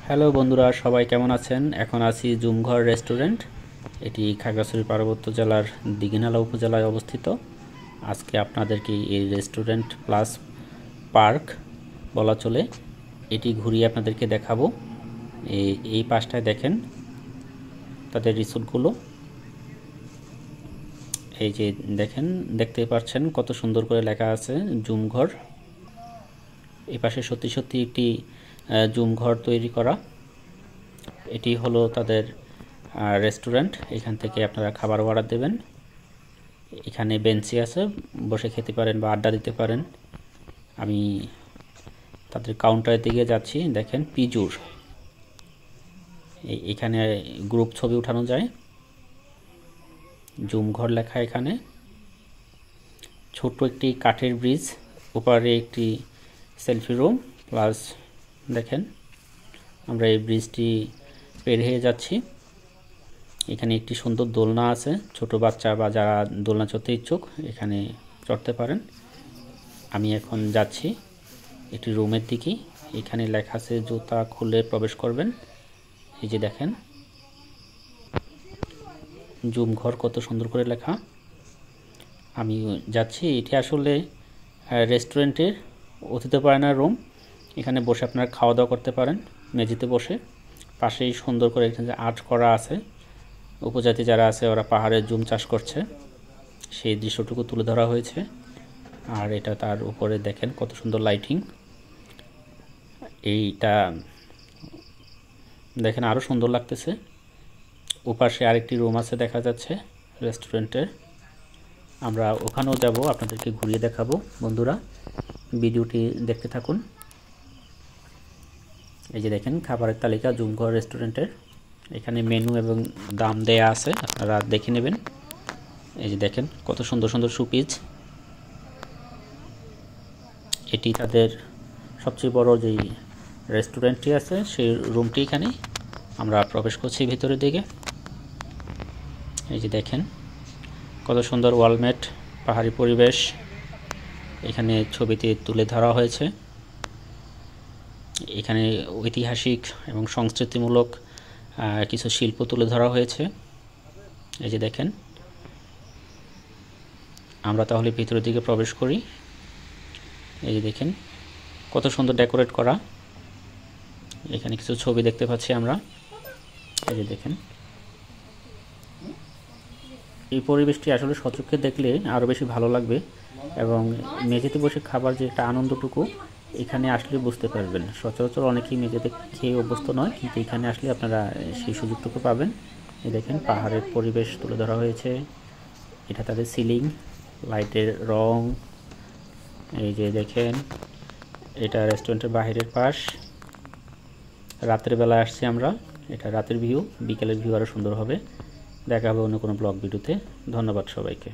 Hello বন্ধুরা, সবাই কেমন আছেন? এখন আছি জুমঘর রেস্টুরেন্ট। এটি খাগড়াছড়ি পার্বত্য জেলার দীঘিনালা উপজেলায় অবস্থিত। আজকে আপনাদেরকে এই রেস্টুরেন্ট প্লাস পার্ক বলা চলে, এটি ঘুরিয়ে আপনাদেরকে দেখাবো। এই পাশটায় দেখেন তাদের রিসোর্টগুলো। এই যে দেখেন, দেখতে পাচ্ছেন কত সুন্দর করে লেখা আছে জুমঘর। এই পাশে সত্যি সত্যি একটি জুমঘর তৈরি করা। এটি হলো তাদের রেস্টুরেন্ট। এখান থেকে আপনারা খাবার অর্ডার দেবেন। এখানে বেঞ্চি আছে, বসে খেতে পারেন বা আড্ডা দিতে পারেন। আমি তাদের কাউন্টারের দিকে যাচ্ছি। দেখেন পিজুর, এখানে গ্রুপ ছবি উঠানো যায়। জুমঘর লেখা এখানে। ছোট্ট একটি কাঠের ব্রিজ, ওপারে একটি সেলফি রুম প্লাস দেখেন আমরা এই ব্রিজটি পের হয়ে যাচ্ছি। এখানে একটি সুন্দর দোলনা আছে, ছোট বাচ্চা বা যারা দোলনা চড়তে ইচ্ছুক এখানে চড়তে পারেন। আমি এখন যাচ্ছি একটি রুমের দিকে। এখানে লেখা আছে জুতা খুলে প্রবেশ করবেন। এই যে দেখেন জুমঘর কত সুন্দর করে লেখা। আমি যাচ্ছি। এটি আসলে রেস্টুরেন্টের অতিথিপরায়ণ রুম। এখানে বসে আপনারা খাওয়া দাওয়া করতে পারেন মেঝেতে বসে। পাশেই সুন্দর করে এখানে আর্ট করা আছে। উপজাতি যারা আছে ওরা পাহাড়ে জুম চাষ করছে, সেই দৃশ্যটুকু তুলে ধরা হয়েছে। আর এটা তার উপরে দেখেন কত সুন্দর লাইটিং। এইটা দেখেন আরও সুন্দর লাগতেছে। ওপাশে আরেকটি রুম আছে দেখা যাচ্ছে রেস্টুরেন্টের। আমরা ওখানেও যাব, আপনাদেরকে ঘুরিয়ে দেখাবো। বন্ধুরা ভিডিওটি দেখতে থাকুন। এই যে দেখেন খাবারের তালিকা জুমঘর রেস্টুরেন্টের। এখানে মেনু এবং দাম দেয়া আছে, আপনারা দেখে নেবেন। এই যে দেখেন কত সুন্দর সুন্দর সুপিস। এটি তাদের সবচেয়ে বড় যেই রেস্টুরেন্টটি আছে সেই রুমটি। এখানে আমরা প্রবেশ করছি ভিতরের দিকে। এই যে দেখেন কত সুন্দর ওয়ালমেট, পাহাড়ি পরিবেশ এখানে ছবিতে তুলে ধরা হয়েছে। এখানে ঐতিহাসিক এবং সংস্কৃতিমূলক কিছু শিল্প তুলে ধরা হয়েছে। এই যে দেখেন, আমরা তাহলে ভিতরের দিকে প্রবেশ করি। এই যে দেখেন কত সুন্দর ডেকোরেট করা। এখানে কিছু ছবি দেখতে পাচ্ছি আমরা। এই যে দেখেন এই পরিবেশটি আসলে সচক্ষে দেখলে আরও বেশি ভালো লাগবে, এবং মেঝেতে বসে খাবার যে একটা আনন্দটুকু এখানে আসলে বুঝতে পারবেন। সচরাচর অনেকেই মেঝেতে খেয়ে অভ্যস্ত নয়, কিন্তু এখানে আসলে আপনারা সেই সুযোগটুকু পাবেন। এই দেখেন পাহাড়ের পরিবেশ তুলে ধরা হয়েছে। এটা তাদের সিলিং, লাইটের রং। এই যে দেখেন এটা রেস্টুরেন্টের বাহিরের পাশ। রাতের বেলা আসছি আমরা, এটা রাতের ভিউ। বিকেলের ভিউ আরও সুন্দর হবে। দেখা হবে অন্য কোনো ব্লগ ভিডিওতে। ধন্যবাদ সবাইকে।